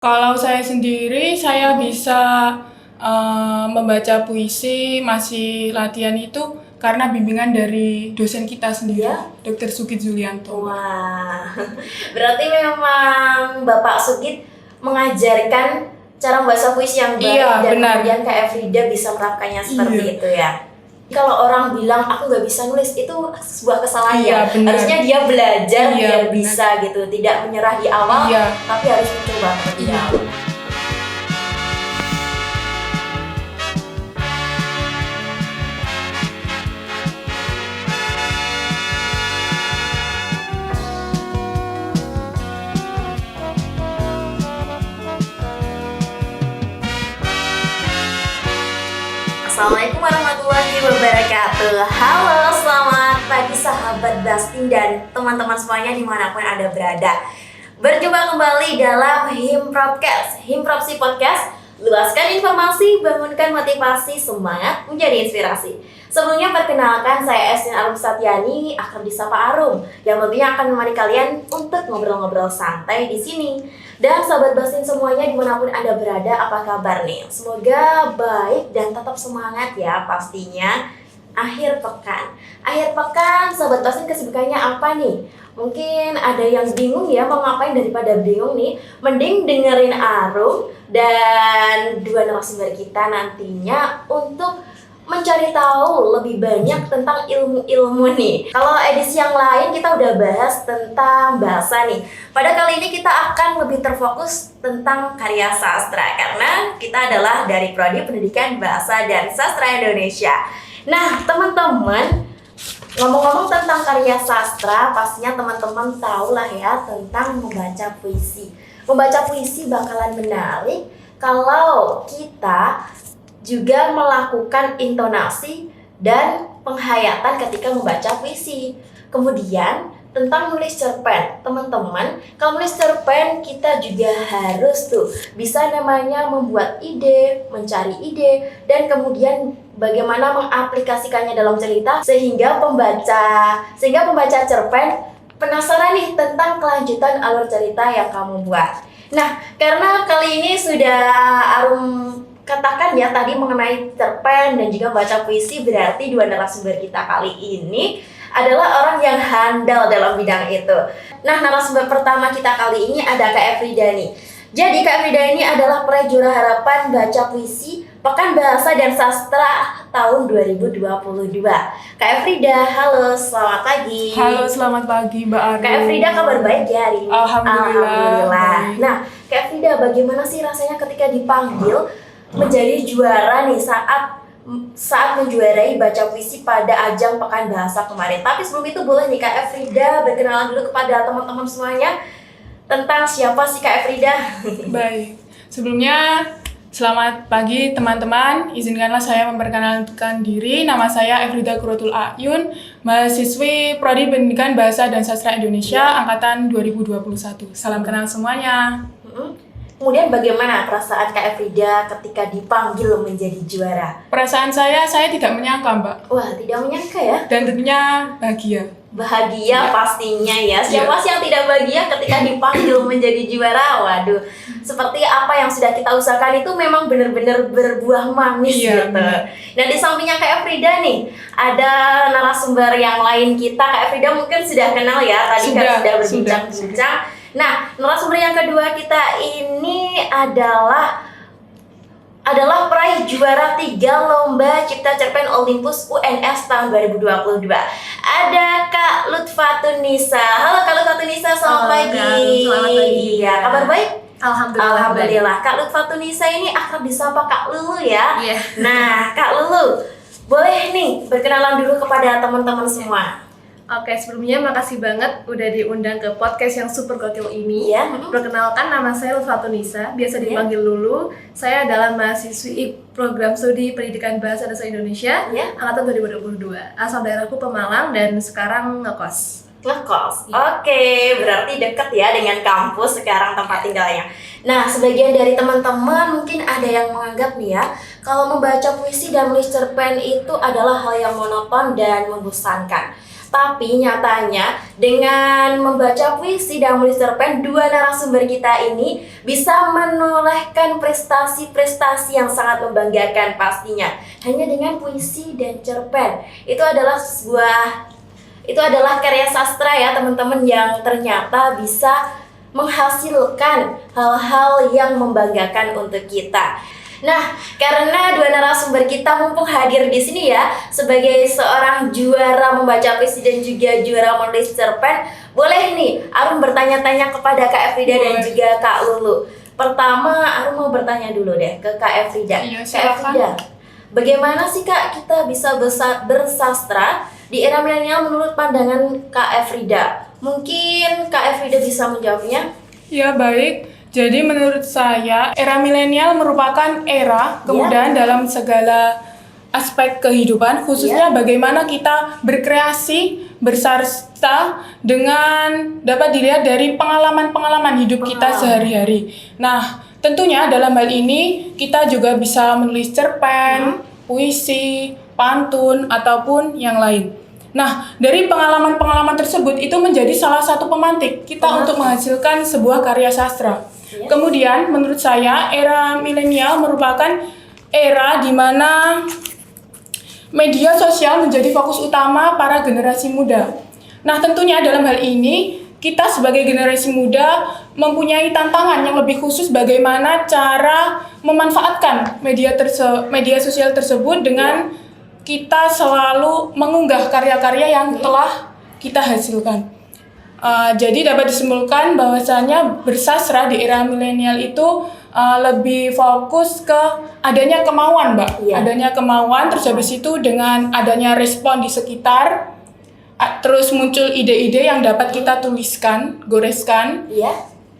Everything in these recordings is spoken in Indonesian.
Kalau saya sendiri, saya bisa membaca puisi, masih latihan itu karena bimbingan dari dosen kita sendiri, Ya? Dr. Sukit Zulianto. Wah, berarti memang Bapak Sukit mengajarkan cara membaca puisi yang baik. Iya, dan benar. kemudian Kak Efrida bisa menerapkannya seperti Iya. itu ya. Kalau orang bilang aku nggak bisa nulis, itu sebuah kesalahan Iya, ya. benar. Harusnya dia belajar Iya, biar benar. bisa gitu, tidak menyerah di awal, Iya. tapi harus mencoba terlebih Iya. dahulu. Assalamualaikum warahmatullahi wabarakatuh. Halo, selamat pagi sahabat Basting dan teman-teman semuanya dimanapun Anda berada. Berjumpa kembali dalam Himpropcast, Himpropsi Podcast. Luaskan informasi, bangunkan motivasi, semangat menjadi inspirasi. Sebelumnya perkenalkan, saya Estin Arum Satyani, akrab disapa Arum, yang tentunya akan menemani kalian untuk ngobrol-ngobrol santai di sini. Dan sahabat Bastin semuanya dimanapun Anda berada, apa kabar nih? Semoga baik dan tetap semangat ya pastinya. Akhir pekan, sahabat Bastin kesibukannya apa nih? Mungkin ada yang bingung ya mau ngapain, daripada bingung nih, mending dengerin Arum dan dua narasumber kita nantinya untuk mencari tahu lebih banyak tentang ilmu-ilmu nih. Kalau edisi yang lain kita udah bahas tentang bahasa nih. Pada kali ini kita akan lebih terfokus tentang karya sastra karena kita adalah dari Prodi Pendidikan Bahasa dan Sastra Indonesia. Nah, teman-teman, ngomong-ngomong tentang karya sastra, pastinya teman-teman tahu lah ya tentang membaca puisi. Membaca puisi bakalan menarik kalau kita juga melakukan intonasi dan penghayatan ketika membaca puisi. Kemudian tentang nulis cerpen, teman-teman, kalau nulis cerpen kita juga harus bisa namanya membuat ide, mencari ide, dan kemudian bagaimana mengaplikasikannya dalam cerita sehingga pembaca cerpen penasaran nih tentang kelanjutan alur cerita yang kamu buat. Nah, karena kali ini sudah Arum katakan ya tadi mengenai cerpen dan juga baca puisi, berarti dua narasumber kita kali ini adalah orang yang handal dalam bidang itu. Nah, narasumber pertama kita kali ini ada Kak Efrida nih. Jadi Kak Efrida ini adalah peraih juara harapan baca puisi Pekan Bahasa dan Sastra tahun 2022. Kak Efrida, halo, selamat pagi. Halo, selamat pagi Mbak Arum. Kak Efrida, kabar baik ya hari ini? Alhamdulillah. Baik. Nah, Kak Efrida, bagaimana sih rasanya ketika dipanggil menjadi juara nih saat menjuarai baca puisi pada ajang Pekan Bahasa kemarin? Tapi sebelum itu boleh nih Kak Efrida berkenalan dulu kepada teman-teman semuanya tentang siapa sih Kak Efrida? Baik, sebelumnya selamat pagi teman-teman. Izinkanlah saya memperkenalkan diri. Nama saya Efrida Quratul A'yun, mahasiswi Prodi Pendidikan Bahasa dan Sastra Indonesia angkatan 2021. Salam kenal semuanya. Kemudian bagaimana perasaan Kak Efrida ketika dipanggil menjadi juara? Perasaan saya tidak menyangka, Mbak. Wah, tidak menyangka ya? Dan tentunya bahagia. Bahagia pastinya ya. Siapa sih yang tidak bahagia ketika dipanggil menjadi juara? Waduh, seperti apa yang sudah kita usahakan itu memang benar-benar berbuah manis gitu. Nah, di sampingnya Kak Efrida nih, ada narasumber yang lain kita. Kak Efrida mungkin sudah kenal ya, tadi kan sudah berbincang-bincang. Nah, narasumber yang kedua kita ini adalah peraih juara 3 Lomba Cipta Cerpen Olympus UNS tahun 2022. Ada Kak Lutfatunisa. Halo Kak Lutfatunisa, selamat pagi. Selamat pagi. Ya, kabar baik? Alhamdulillah. Kak Lutfatunisa ini akrab disapa Kak Lulu ya. Iya. Nah, Kak Lulu, boleh nih berkenalan dulu kepada teman-teman semua. Oke, sebelumnya makasih banget udah diundang ke podcast yang super gokil ini. Iya. Perkenalkan, nama saya Lutfatunisa, biasa dipanggil Lulu. Saya adalah mahasiswi program studi Pendidikan Bahasa dan Sastra Indonesia angkatan 2022. Asal daerahku Pemalang dan sekarang ngekos. Oke, berarti dekat ya dengan kampus sekarang tempat tinggalnya. Nah, sebagian dari teman-teman mungkin ada yang menganggap nih ya, kalau membaca puisi dan menulis cerpen itu adalah hal yang monoton dan membosankan. Tapi nyatanya dengan membaca puisi dan menulis cerpen, dua narasumber kita ini bisa menorehkan prestasi-prestasi yang sangat membanggakan pastinya. Hanya dengan puisi dan cerpen. Itu adalah karya sastra ya teman-teman, yang ternyata bisa menghasilkan hal-hal yang membanggakan untuk kita. Nah, karena dua narasumber kita mumpung hadir di sini ya, sebagai seorang juara membaca puisi dan juga juara menulis cerpen, boleh nih Arum bertanya-tanya kepada Kak Efrida dan juga Kak Lulu. Pertama, Arum mau bertanya dulu deh ke Kak Efrida. Iya, Kak silakan. Efrida, bagaimana sih Kak kita bisa bersastra di era milenial menurut pandangan Kak Efrida? Mungkin Kak Efrida bisa menjawabnya. Ya, baik. Jadi menurut saya, era milenial merupakan era kemudahan dalam segala aspek kehidupan, khususnya bagaimana kita berkreasi, bersastra dengan dapat dilihat dari pengalaman-pengalaman hidup kita sehari-hari. Nah, tentunya dalam hal ini kita juga bisa menulis cerpen, puisi, pantun, ataupun yang lain. Nah, dari pengalaman-pengalaman tersebut itu menjadi salah satu pemantik kita untuk menghasilkan sebuah karya sastra. Kemudian, menurut saya, era milenial merupakan era di mana media sosial menjadi fokus utama para generasi muda. Nah, tentunya dalam hal ini, kita sebagai generasi muda mempunyai tantangan yang lebih khusus bagaimana cara memanfaatkan media sosial tersebut dengan kita selalu mengunggah karya-karya yang telah kita hasilkan. Jadi dapat disimpulkan bahwasanya bersastra di era milenial itu lebih fokus ke adanya kemauan, Mbak. Adanya kemauan, terus habis itu dengan adanya respon di sekitar, terus muncul ide-ide yang dapat kita tuliskan, goreskan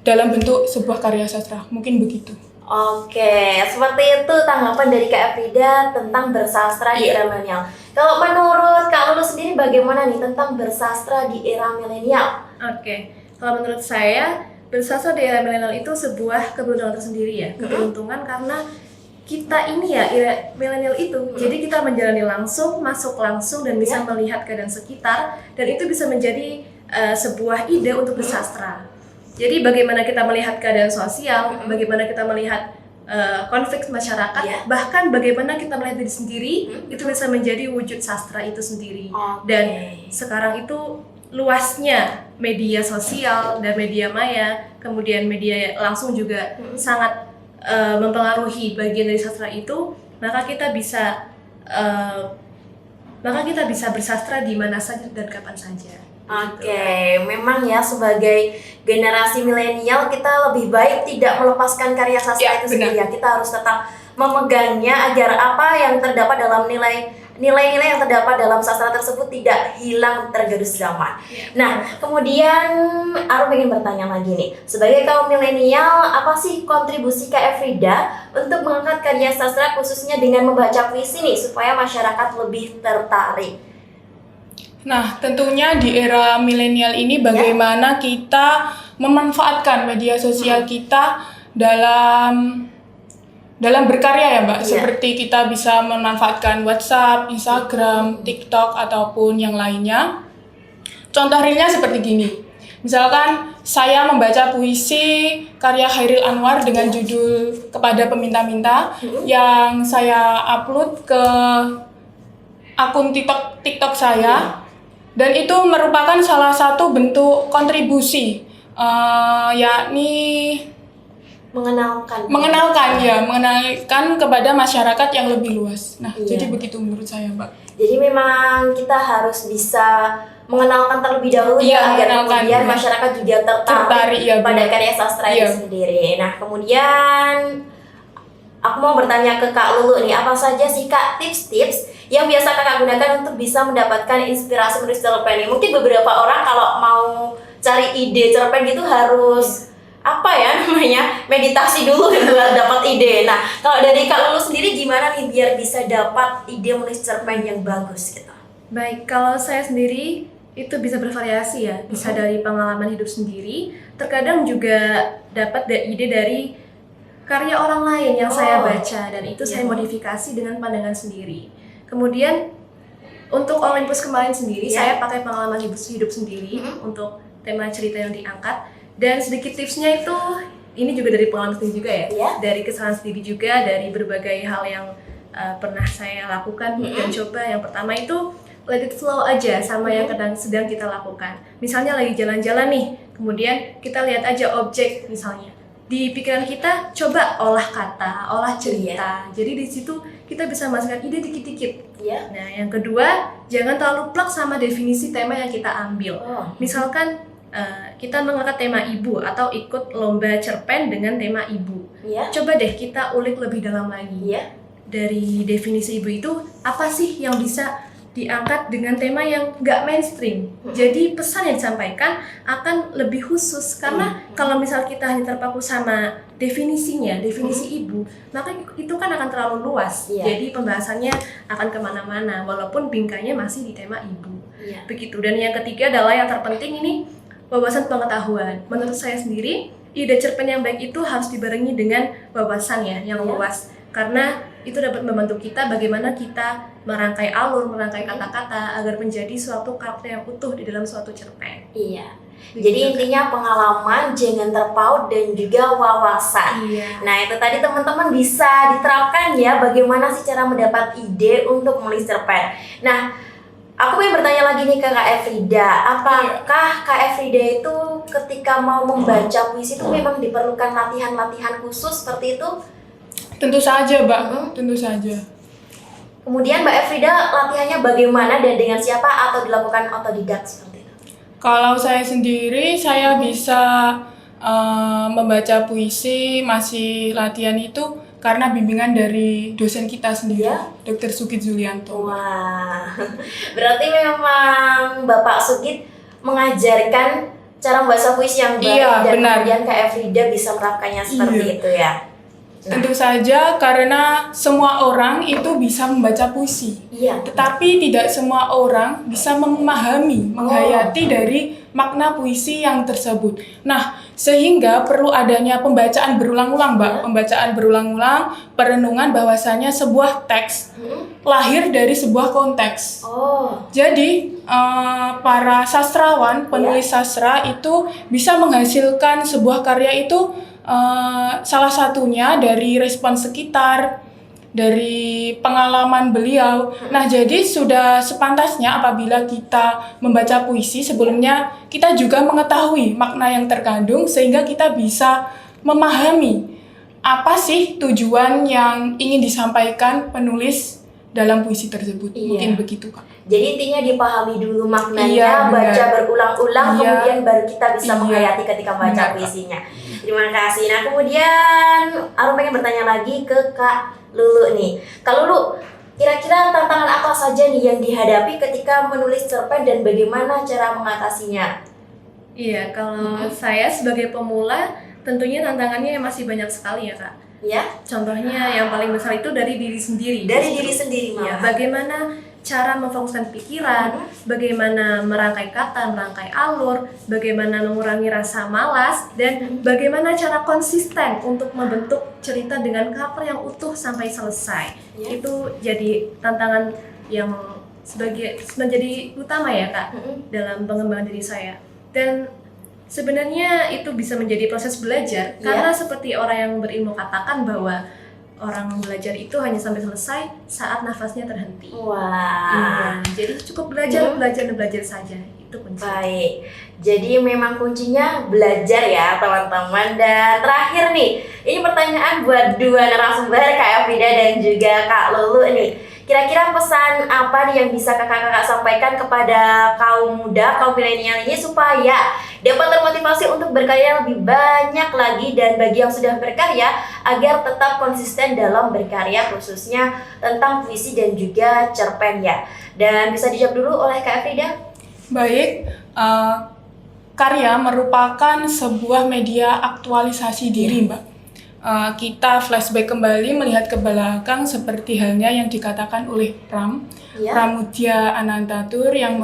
dalam bentuk sebuah karya sastra. Mungkin begitu. Oke, seperti itu tanggapan dari Kak Efrida tentang bersastra di era milenial. Kalau menurut Kak Lulu sendiri bagaimana nih tentang bersastra di era milenial? Oke, kalau menurut saya bersastra di era milenial itu sebuah keberuntungan tersendiri ya. Keberuntungan karena kita ini ya era milenial itu, jadi kita menjalani langsung, masuk langsung dan bisa melihat keadaan sekitar, dan itu bisa menjadi sebuah ide untuk bersastra. Jadi bagaimana kita melihat keadaan sosial, bagaimana kita melihat konflik masyarakat, bahkan bagaimana kita melihat diri sendiri, itu bisa menjadi wujud sastra itu sendiri. Dan sekarang itu luasnya media sosial dan media maya, kemudian media langsung juga sangat mempengaruhi bagian dari sastra itu, maka kita bisa bersastra di mana saja dan kapan saja. Oke, memang ya sebagai generasi milenial kita lebih baik tidak melepaskan karya sastra itu sendiri ya. Kita harus tetap memegangnya agar apa yang terdapat dalam nilai-nilai yang terdapat dalam sastra tersebut tidak hilang tergerus zaman. Nah, kemudian Arum ingin bertanya lagi nih, sebagai kaum milenial, apa sih kontribusi Kak Efrida untuk mengangkat karya sastra khususnya dengan membaca puisi nih supaya masyarakat lebih tertarik? Nah, tentunya di era milenial ini bagaimana kita memanfaatkan media sosial kita dalam berkarya ya, Mbak. Seperti kita bisa memanfaatkan WhatsApp, Instagram, TikTok ataupun yang lainnya. Contoh realnya seperti gini. Misalkan saya membaca puisi karya Chairil Anwar dengan judul Kepada Peminta-Minta yang saya upload ke akun TikTok saya. Dan itu merupakan salah satu bentuk kontribusi, yakni mengenalkan kepada masyarakat yang lebih luas. Nah, jadi begitu menurut saya, Mbak. Jadi memang kita harus bisa mengenalkan terlebih dahulu agar kemudian masyarakat juga tertarik pada karya sastra itu sendiri. Nah, kemudian aku mau bertanya ke Kak Lulu nih, apa saja sih Kak tips-tips yang biasa Kakak gunakan untuk bisa mendapatkan inspirasi menulis cerpen ini? Mungkin beberapa orang kalau mau cari ide cerpen gitu harus meditasi dulu buat dapat ide. Nah, kalau dari Kak Lulu sendiri gimana nih biar bisa dapat ide menulis cerpen yang bagus gitu? Baik, kalau saya sendiri itu bisa bervariasi ya, bisa dari pengalaman hidup sendiri, terkadang juga dapat ide dari karya orang lain yang saya baca, dan itu saya modifikasi dengan pandangan sendiri. Kemudian Untuk Olympus kemarin sendiri, Ya. saya pakai pengalaman hidup sendiri untuk tema cerita yang diangkat. Dan sedikit tipsnya itu, ini juga dari pengalaman sendiri juga ya, Ya. dari kesalahan sendiri juga, dari berbagai hal yang pernah saya lakukan dan coba. Yang pertama itu let it flow aja sama yang sedang kita lakukan. Misalnya lagi jalan-jalan nih, kemudian kita lihat aja objek misalnya. Di pikiran kita coba olah kata, olah cerita. Jadi di situ kita bisa masukkan ide dikit-dikit. Iya. Nah, yang kedua, jangan terlalu plak sama definisi tema yang kita ambil. Oh. Misalkan kita mengangkat tema ibu atau ikut lomba cerpen dengan tema ibu. Iya. Coba deh kita ulik lebih dalam lagi. Iya. Dari definisi ibu itu, apa sih yang bisa diangkat dengan tema yang nggak mainstream? Jadi pesan yang disampaikan akan lebih khusus. Karena kalau misal kita hanya terpaku sama definisinya, definisi ibu, maka itu kan akan terlalu luas. Iya. Jadi pembahasannya akan kemana-mana, walaupun bingkainya masih di tema ibu. Iya. Begitu. Dan yang ketiga adalah yang terpenting ini, wawasan pengetahuan. Menurut saya sendiri, ide cerpen yang baik itu harus dibarengi dengan wawasan ya, yang luas. Karena itu dapat membantu kita bagaimana kita merangkai alur, merangkai kata-kata agar menjadi suatu karakter yang utuh di dalam suatu cerpen. Iya. Jadi intinya pengalaman, jangan terpaut, dan juga wawasan. Iya. Nah, itu tadi teman-teman bisa diterapkan ya, bagaimana sih cara mendapat ide untuk menulis cerpen. Nah, aku pengen bertanya lagi nih ke Kak Efrida, apakah Kak Efrida itu ketika mau membaca puisi itu memang diperlukan latihan-latihan khusus seperti itu? Tentu saja, Mbak. Tentu saja. Kemudian Mbak Efrida latihannya bagaimana dan dengan siapa atau dilakukan otodidak seperti itu? Kalau saya sendiri, saya bisa membaca puisi, masih latihan itu karena bimbingan dari dosen kita sendiri, Ya. Dr. Sugit Zulianto. Wah, berarti memang Bapak Sugit mengajarkan cara membaca puisi yang baik, Iya, dan benar. kemudian Kak Efrida bisa menerapkannya seperti Iya. itu ya. Tentu saja karena semua orang itu bisa membaca puisi. Iya. Tetapi tidak semua orang bisa memahami, menghayati dari makna puisi yang tersebut. Nah, sehingga perlu adanya pembacaan berulang-ulang, Mbak. Pembacaan berulang-ulang, perenungan bahwasanya sebuah teks lahir dari sebuah konteks. Oh, Jadi, para sastrawan, penulis sastra itu bisa menghasilkan sebuah karya itu salah satunya dari respon sekitar, dari pengalaman beliau. Nah, jadi sudah sepantasnya apabila kita membaca puisi, sebelumnya kita juga mengetahui makna yang terkandung sehingga kita bisa memahami apa sih tujuan yang ingin disampaikan penulis dalam puisi tersebut. Iya. Mungkin begitu, Kak. jadi intinya dipahami dulu maknanya, Iya, benar. baca berulang-ulang, Iya. kemudian baru kita bisa Iya. menghayati ketika membaca Benar, Kak. puisinya. Terima kasih. Nah, kemudian aku pengen bertanya lagi ke Kak Lulu nih. Kak Lulu, kira-kira tantangan apa saja nih yang dihadapi ketika menulis cerpen dan bagaimana cara mengatasinya? Iya, kalau saya sebagai pemula, tentunya tantangannya masih banyak sekali ya, Kak. Ya, Contohnya yang paling besar itu dari diri sendiri. dari diri sendiri Ya, malah. bagaimana cara memfokuskan pikiran, bagaimana merangkai kata, merangkai alur, bagaimana mengurangi rasa malas, dan bagaimana cara konsisten untuk membentuk cerita dengan karakter yang utuh sampai selesai. Ya. Itu jadi tantangan yang menjadi utama ya, Kak, dalam pengembangan diri saya. Dan sebenarnya itu bisa menjadi proses belajar, karena seperti orang yang berilmu katakan bahwa orang belajar itu hanya sampai selesai saat nafasnya terhenti. Wah. Iya, jadi cukup belajar saja, itu kunci. Baik, jadi memang kuncinya belajar ya teman-teman. Dan terakhir nih, ini pertanyaan buat dua narasumber, Kak Efrida dan juga Kak Lulu nih. Kira-kira pesan apa nih yang bisa kakak-kakak sampaikan kepada kaum muda, kaum milenial ini supaya dapat termotivasi untuk berkarya lebih banyak lagi, dan bagi yang sudah berkarya agar tetap konsisten dalam berkarya, khususnya tentang puisi dan juga cerpen ya. Dan bisa dijawab dulu oleh Kak Efrida. Baik, karya merupakan sebuah media aktualisasi diri, Mbak. Kita flashback kembali melihat ke belakang seperti halnya yang dikatakan oleh Pramudia Anantatur yang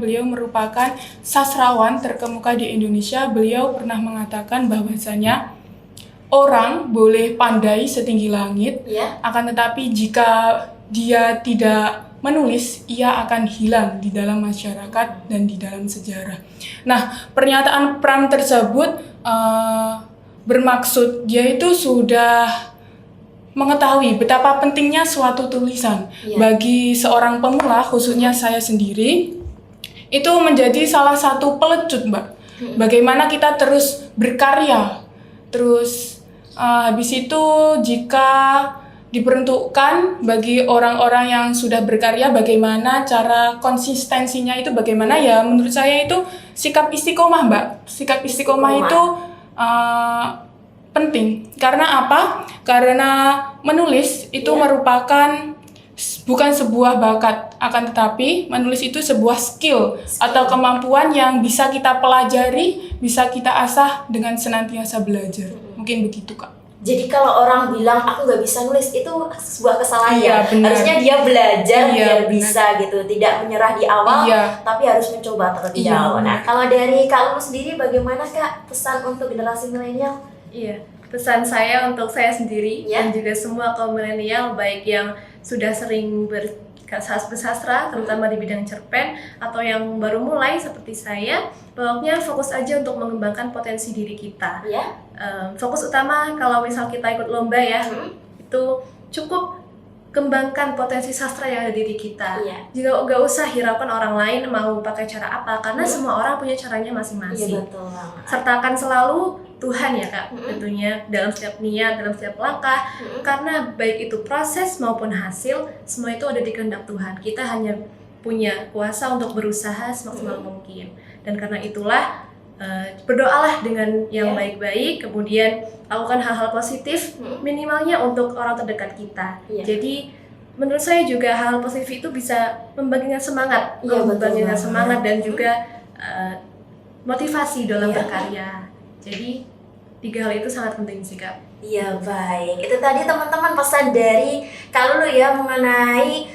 beliau merupakan sastrawan terkemuka di Indonesia. Beliau pernah mengatakan bahwasanya orang boleh pandai setinggi langit, akan tetapi jika dia tidak menulis, ia akan hilang di dalam masyarakat dan di dalam sejarah. Nah, pernyataan Pram tersebut bermaksud dia itu sudah mengetahui betapa pentingnya suatu tulisan bagi seorang pemula, khususnya saya sendiri, itu menjadi salah satu pelecut, Mbak. Bagaimana kita terus berkarya, terus habis itu jika diperuntukkan bagi orang-orang yang sudah berkarya, bagaimana cara konsistensinya itu bagaimana ya, menurut saya itu sikap istiqomah, Mbak. Sikap istiqomah itu penting. Karena apa? Karena menulis itu merupakan bukan sebuah bakat, akan tetapi menulis itu sebuah skill atau kemampuan yang bisa kita pelajari, bisa kita asah dengan senantiasa belajar. Mungkin begitu, Kak. Jadi kalau orang bilang aku nggak bisa nulis itu sebuah kesalahan. Iya, benar. Harusnya dia belajar biar benar. bisa gitu, tidak menyerah di awal, tapi harus mencoba terlebih dahulu. Nah, kalau dari Kak Lulu sendiri bagaimana Kak pesan untuk generasi milenial? Iya, pesan saya untuk saya sendiri dan juga semua kaum milenial, baik yang sudah sering bersastra, terutama di bidang cerpen, atau yang baru mulai seperti saya, pokoknya fokus aja untuk mengembangkan potensi diri kita. Fokus utama kalau misal kita ikut lomba ya, itu cukup kembangkan potensi sastra yang ada di diri kita. Juga gak usah hiraukan orang lain mau pakai cara apa, karena semua orang punya caranya masing-masing. Betul. Sertakan selalu Tuhan ya Kak, tentunya dalam setiap niat, dalam setiap langkah, karena baik itu proses maupun hasil, semua itu ada di kehendak Tuhan. Kita hanya punya kuasa untuk berusaha semaksimal mungkin, dan karena itulah berdoalah dengan yang baik-baik, kemudian lakukan hal-hal positif, minimalnya untuk orang terdekat kita. Jadi menurut saya juga hal positif itu bisa membagikan semangat, semangat dan juga motivasi dalam berkarya. Jadi 3 hal itu sangat penting sih Kak. Iya, baik. Itu tadi teman-teman pesan dari Kak Lulu ya mengenai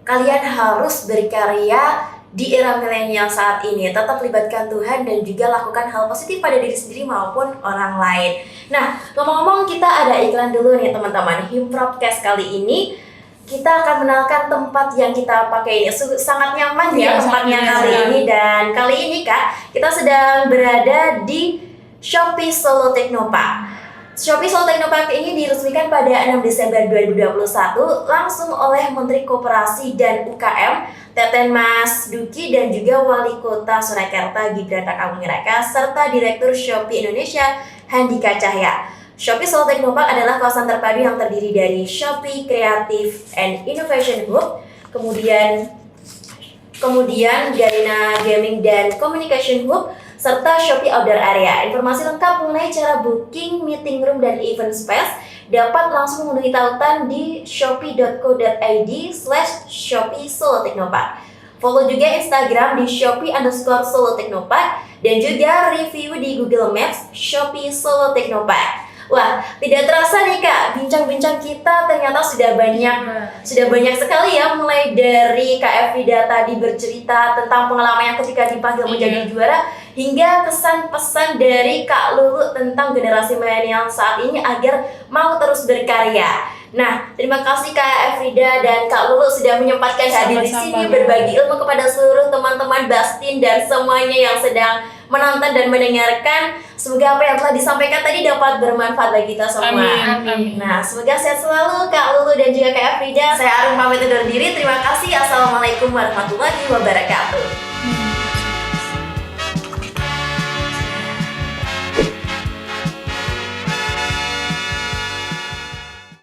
kalian harus berkarya di era milenial saat ini. Tetap libatkan Tuhan dan juga lakukan hal positif pada diri sendiri maupun orang lain. Nah, ngomong-ngomong kita ada iklan dulu nih teman-teman. Himpropcast kali ini kita akan mengenalkan tempat yang kita pakai ini. Sangat nyaman ya tempatnya kali ini. Dan kali ini Kak, kita sedang berada di Shopee Solo Teknopark. Shopee Solo Teknopark ini diresmikan pada 6 Desember 2021 langsung oleh Menteri Koperasi dan UKM Teten Mas Duki dan juga Wali Kota Surakarta Gibran Rakabuming Raka serta Direktur Shopee Indonesia Handika Cahya. Shopee Solo Teknopark adalah kawasan terpadu yang terdiri dari Shopee Creative and Innovation Hub, kemudian Garena Gaming dan Communication Hub, serta Shopee Outdoor Area. Informasi lengkap mengenai cara booking, meeting room, dan event space dapat langsung menghubungi tautan di shopee.co.id/Shopee Solo Teknopark. Follow juga Instagram di Shopee_Solo Teknopark dan juga review di Google Maps Shopee Solo Teknopark. Wah, tidak terasa nih Kak, bincang-bincang kita ternyata sudah banyak sekali ya, mulai dari Kak Efrida tadi bercerita tentang pengalamannya ketika dipanggil menjadi juara, hingga kesan-pesan dari Kak Lulu tentang generasi milenial saat ini agar mau terus berkarya. Nah, terima kasih Kak Efrida dan Kak Lulu sudah menyempatkan hadir di sini berbagi ilmu kepada seluruh teman-teman Bastin dan semuanya yang sedang menonton dan mendengarkan. Semoga apa yang telah disampaikan tadi dapat bermanfaat bagi kita semua. Amin. Nah, semoga sehat selalu Kak Lulu dan juga Kak Efrida. Saya Arum pamit undur diri. Terima kasih. Assalamualaikum warahmatullahi wabarakatuh.